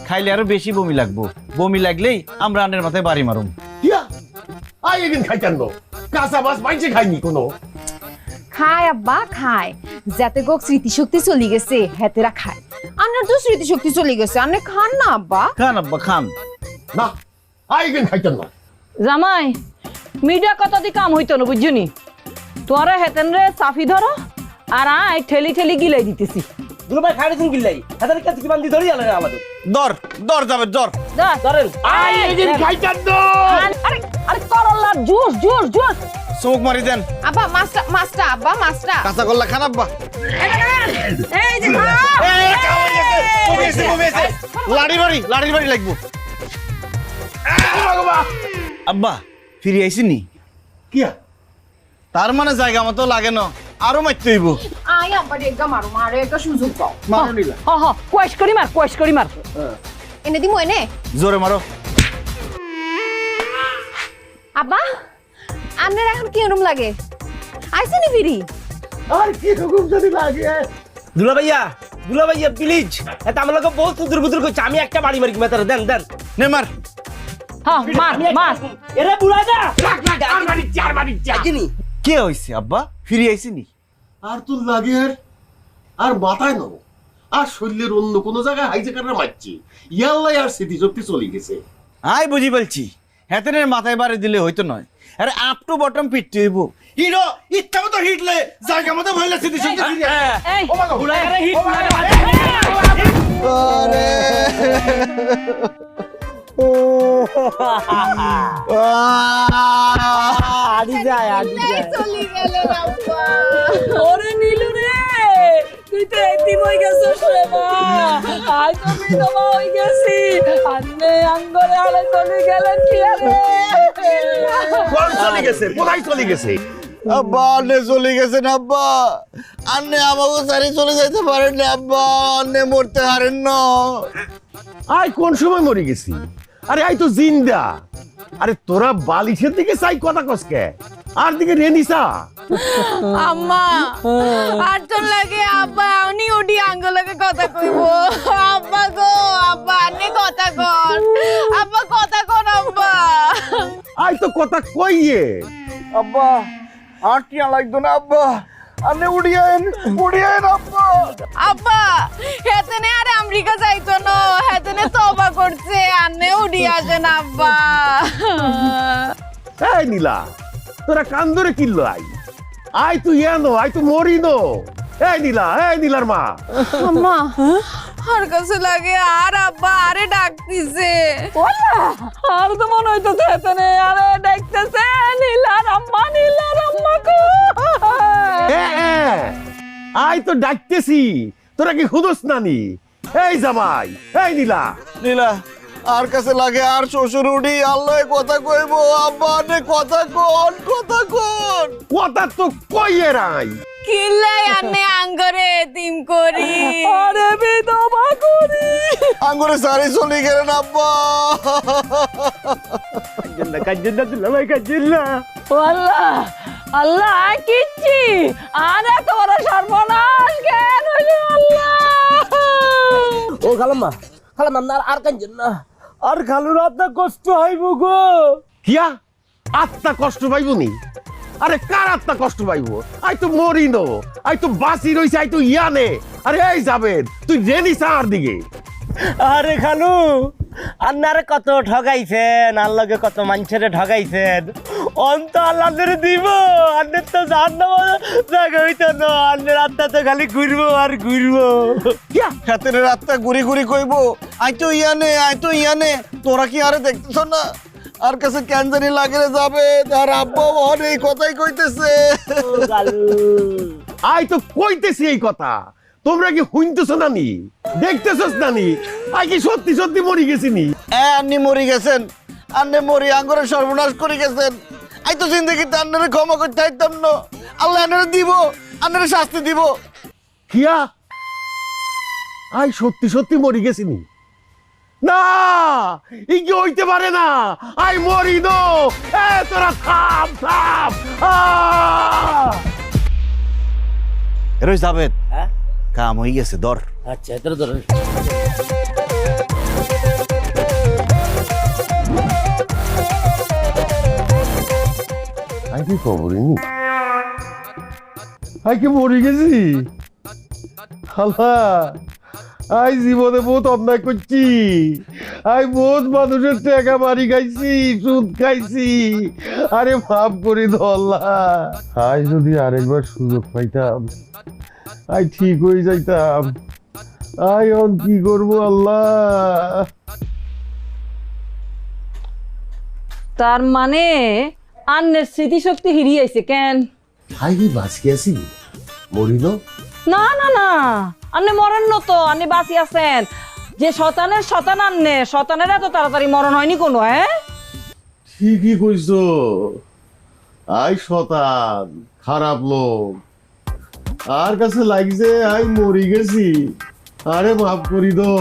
খাইলে আরো বেশি বমি লাগবো। বমি লাগলেই আমরা আন্নের মাথায় বাড়ি মারুম। কিয়া এখানে খাইতেন না, কাঁচা মাছ পাইছে খাইনি কোনো। খায় আব্বা খায়, যাতে গোক স্মৃতিশক্তি চলে গেছে হেতেরা খায়। আন্নার তো স্মৃতিশক্তি চলে গেছে, আন্নে খান না আব্বা। খান আব্বা খান। না এখানে খাইতেন না। জামাই মিডিয়া কত দি কাম হইতো না বুঝছনি। তোরা হেতেন রে চাফি ধরো আর আয় ঠেলি ঠেলি গিলাই দিতেছি। দুলো ভাই খাইলে তুমি গিল্লাই হাতের কাছে কি বান্ধি ধরি আলে আমাদের দর দর যাবে দর। যা ধরেন। এখানে খাইতেন না। আরে আরে করলার জুস জুস জুস। চোখ মারি দেন আব্বা মাছটা মাছটা আব্বা মাছটা। কাঁচা করলা খান আব্বা। এই যে খা। লাড়ি বাড়ি লাগবো। আব্বা ফিরে আইসিনি। কিয়া তার মানে জায়গা মতো লাগে না, আরো মারতে হইব। আই আব্বা রেগা মারো, মারে একটা সুযোগ পাও। মারো নিলা। হ হ কোয়েশ করি মার কোয়েশ করি মার। এনে দিমু এনে। জোরে মারো। আব্বা আন্নের এখন কি রকম লাগে? আইছেনি ফিরি? আর কি রকম যদি লাগে। দুলা ভাইয়া প্লিজ, এটা আমার লোক বহুত সুদূর বুদুর করছে। আমি একটা বাড়ি মারি মেতারে দেন দেন। নে মার। হ্যাঁ মার মার। এরে বুড়া যা। আর মারিচ্ছি। কে হইছে আব্বা? ফিরে আইসিনি। আর তোর লাগে আর মাথায় নব, আর শরীরের অন্য কোনো জায়গায় হাইজে কাটা মারছি। ইয়াল্লাই আর স্মৃতিশক্তি চলে গেছে। আই বুঝি বলছি, হেতেনের মাথায় বাড়ি দিলে হইতো নয়। আরে আপ টু বটম পিটতে হইব। হিরো ইচ্ছা মতো হিটলে জায়গা মতো ভইলে স্মৃতিশক্তি ফিরে আসে। এই বুড়াগারে হিট মারে। আরে আদি যায় চলে গেলেন আব্বা। ওরে নীলু রে তুই তো একদিন হয়ে গেছিস রে মা। আজ তো বিধবা হয়ে গেছি। আন্নে আঙ্গরে আলে চলে গেলেন কি আরে। কোন চলে গেছে? কোথায় চলে গেছে? আব্বা আন্নে চলে গেছেন আব্বা। আন্নে আমাকে সারি চলে যাইতে পারেন না আব্বা, আন্নে মরতে হারেন না। কোন সময় মরে গেছি? আরে তো জিন্দা। আরে তোরা বালিশের দিকে চাই কথা কসকে, আর দিকে রেনিসা। আম্মা আর তোর লাগে আব্বা উনি ওডি আঙ্গলকে কথা কইব। আব্বা গো আব্বা আন্নে কথা কর, আব্বা কথা কর আব্বা। তো কথা কইয়ে। আব্বা আর কি লাগতো না আব্বা, আন্নে উড়িয়েন আব্বা। আব্বা হেতেনে আর আমেরিকা যাইতো না, হেতেনে তওবা করছে, আন্নে উডি আসেন আব্বা। এই নীলা তোরা কান ধরে কিনলো তুই এনো তুই মরিনো। এই নীলার মা। আম্মা আর কাছে লাগে আর আব্বা আরে ডাকতিছে। ওলা আর তো মনে হইতো হেতনে আরে দেখতেছে নীলার আম্মা গো। তো ডাকতেছি, তোরা কি হুদস নানি? এই জামাই, এই নীলা। আর কাছে লাগে আর শ্বশুর উঠি আল্লাহ কথা কইব। আব্বা আন্নে কথা কোন কথা তো কইয়ে রাই। কিল্লাই আন্নে আঙ্গরে এতিম করি। আরে বিধবা করি। আঙ্গুরে সারি চলে গেলেন আব্বা। কাজিল্লা দুলা ভাই কাজিল্লা। আল্লাহ আল্লাহ কিচ্ছি আরে তোর সর্বনাশ কেন হইল আল্লাহ। ও খালাম্মা খালাম্মা আর কাঞ্জন না আর খালুর আত্মা কষ্ট হইব গো। কিয়া আত্মা কষ্ট পাইব নি? আরে কার আত্মা কষ্ট পাইব? আই তো মরি নো, আই তো বাসি রইছে, আই তো ইয়ানে। আরে এই যাবেন তুই রেনি সার দিকে। আরে খালু আন্নারে কত ঠগাইছেন, আল্লাহকে কত মানুষের ঠগাইছেন, অন্ত আল্লাহদের দিব। আন্নের তো জাহান্নাম জায়গা হইতো না, আন্নের আত্মা তো খালি ঘুরবো আর ঘুরবো। কিয়া হাতের রাতটা ঘুরি ঘুরি কইব আই তো ইয়ানে তোরা কি আরে দেখতেছ না আর কাছে ক্যান্সারি লাগে যাবে আর আব্বা বহন এই কথাই কইতেছে। আই তো কইতেছি এই কথা, তোমরা কি শুনতেছ না নি, দেখতেছস না নি? আই কি সত্যি সত্যি মরি গেছি নি? আপনি মরি গেছেন, আন্নে মরি আঙ্গরে সর্বনাশ করে গেছেন। আই তো জিন্দগিতে আন্নারে ক্ষমা করতে চাইতাম না, আল্লাহ আন্নারে দিব, আন্নারে শাস্তি দিব। কিয়া আই সত্যি সত্যি মরি গেছি নি? না, ই কি হইতে পারে না। আই মরি নো। এ তোরা থাম থাম। এরই যাবেন কাম হয়ে গেছে দর। আচ্ছা তোর ধর আই কি খবরই নি? আই কি মরি গেছি? আল্লাহ, আই জীবনে বহুত অন্যায় করছি। আই বহুত মানুষের টাকা মারি খাইছি, সুদ খাইছি। আরে মাফ করি দাও আল্লাহ। আই যদি আরেকবার সুযোগ পাইতাম, আই ঠিক হয়ে যাইতাম। আই অন কি করবো আল্লাহ? তার মানে আন্নের স্মৃতিশক্তি হিরিয়েছে কেন? আই কি বাঁচি আছি? মরিল? না না না, আন্নে মরেন না তো, আন্নে বাঁচি আছেন। যে শতানের শতান আন্নে, শতানের এত তাড়াতাড়ি মরণ হয়নি কোনো। হ্যাঁ ঠিকই কইছো। আই শতান, খারাপ লোক। আর কাছে লাগছে আই মরি গেছি। আরে মাফ করি দো।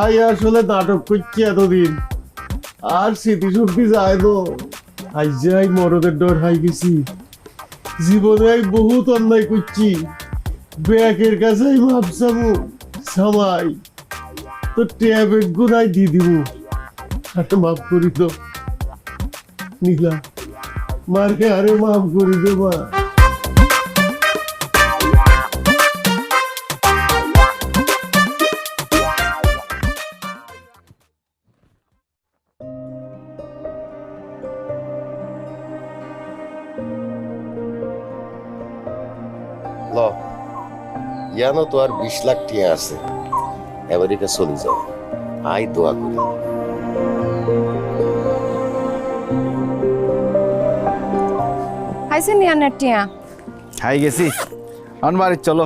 আই আসলে নাটক করছি এতদিন, আর স্মৃতিশক্তি যায় তো। আই যে আই মরদের ডর হাই গেছি। জীবনে আই বহুত অন্যায় করছি। ব্যাকের কাছে আই মাপ চামু সামাই তো ট্যাবের গুনাই দিয়ে দিব। আরে মাফ করি দো নীলা, মারে আরে মাফ করি দে মা। ল ইয়ানো তো আর 20 লাখ টিয়া আছে, আমেরিকা চলে যাও। আই দোয়া করি। আইসেন নি আন্নের টিয়া? হাই গেছি অন বাড়ি চলো।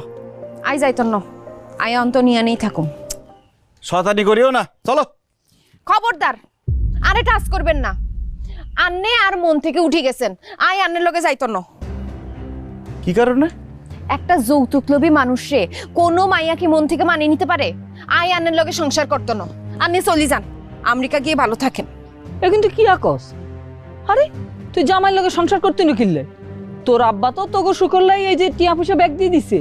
আই যাইতো না, আই অন্ত নিয়ে নেই থাকুম। শতানি করিও না, চলো। খবরদার আরে টাচ করবেন না। আন্নে আর মন থেকে উঠে গেছেন, আই আন্নের লগে যাইতো না। কি কারণে? একটা যৌতুকলোভী মানুষে কোনো মাইয়া কি মন থেকে মানিয়ে নিতে পারে? আই আন্নের লগে সংসার করতো না। আন্নে চলি যান, আমেরিকা গিয়ে ভালো থাকেন। এ কিন্তু কি আকস? আরে তুই জামাইয়ের লগে সংসার করতে নি কিনলে? তোর আব্বা তো তোকে শুকরলাই এই যে টিয়া পয়সা ব্যাগ দিয়ে দিছে।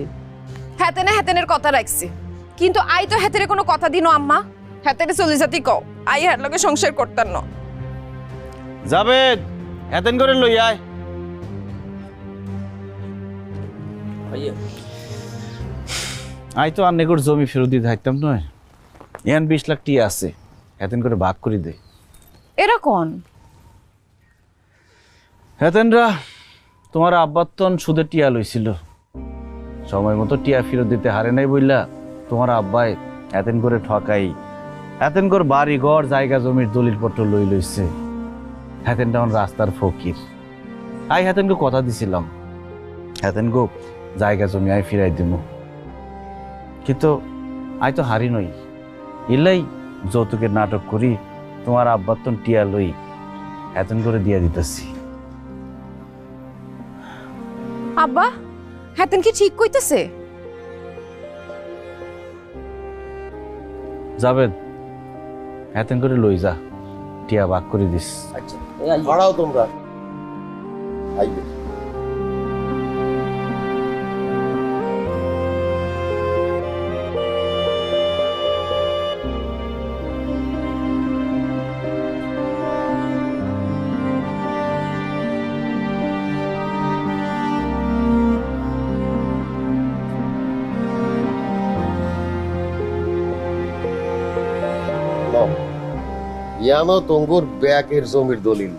হেতেনে হেতেনের কথা রাখছি, কিন্তু আই তো হেতেরে কোনো কথা দিনো আম্মা। হেতেরে চলি যাতি কও, আই হের লগে সংসার করতাম না। যাবেন এতেন করে লই আয়। আই তো আন্নেকর জমি ফেরত দিতে থাকতাম নয়। এখন 20 লাখ টিয়া আছে, এতেন করে ভাগ করে দে। এরকম হেতেনরা তোমার আব্বার তন সুদে টিয়া লইছিল, সময় মতো টিয়া ফেরত দিতে হারে নাই বললা তোমার আব্বাই এতেন করে ঠকাই, এতেন করে বাড়ি ঘর জায়গা জমির দলিল পত্র লই লইছে। হেতেন তখন রাস্তার ফকির। আই হেতেনকে কথা দিছিলাম, হেতেন গো জায়গা জমি আই ফিরাই দিব, কিন্তু আই তো হারি নই। ইলাই যৌতুকের নাটক করি তোমার আব্বার তন টিয়া লই এতেন করে দিয়া দিতেছি। আব্বা হেতেন কি ঠিক কইতেছে? যাবেন এতেন করে লই যা, টিয়া ভাগ করে দিস। আচ্ছা ভাড়াও তোমরা আইবে। ইয়ানো তঙ্গুর ব্যাকের জমির দলিল।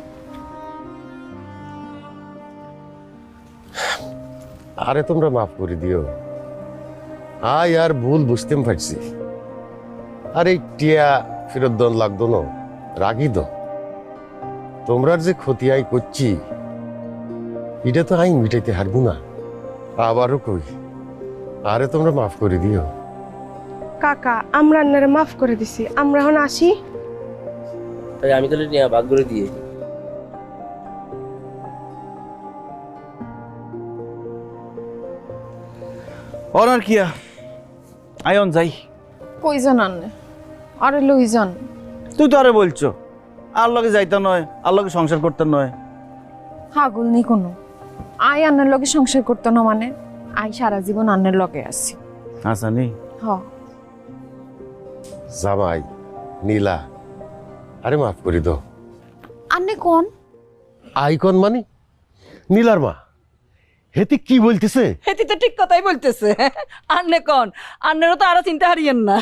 আরে তোমরা মাফ করে দিও, আয় আর ভুল বুঝতে পারছি। আর এই টিয়া ফেরত দন লাগতো না, রাগি দো। তোমরার যে ক্ষতি আই করছি এটা তো আই মিটাইতে হারবো না। আবারও কই, আরে তোমরা মাফ করে দিও। কাকা আমরা আপনারা মাফ করে দিছি, আমরা এখন আসি। তাই আমি তাহলে নিয়ে ভাগ করে দিয়ে অনার কিয়া আয়ন যাই। কই যান আন্নে? আরে লই যান। তুই তো আরে বলছো আর লগে যাইতে নয়, আর লগে সংসার করতে নয়। হাগল নি কোনো। আই আন্নের লগে সংসার করতে না মানে আই সারা জীবন আন্নের লগে আছি। আচ্ছা নি হ জামাই নীলা, আরে মাফ করে দাও। আন্নে কোন? আইকন মানে নীলার মা, হেতি কি বলতেছে? হেতি তো ঠিক কথাই বলতেছে। আন্নে কন, আন্নেরও তো আরো চিন্তা হারিয়েন না।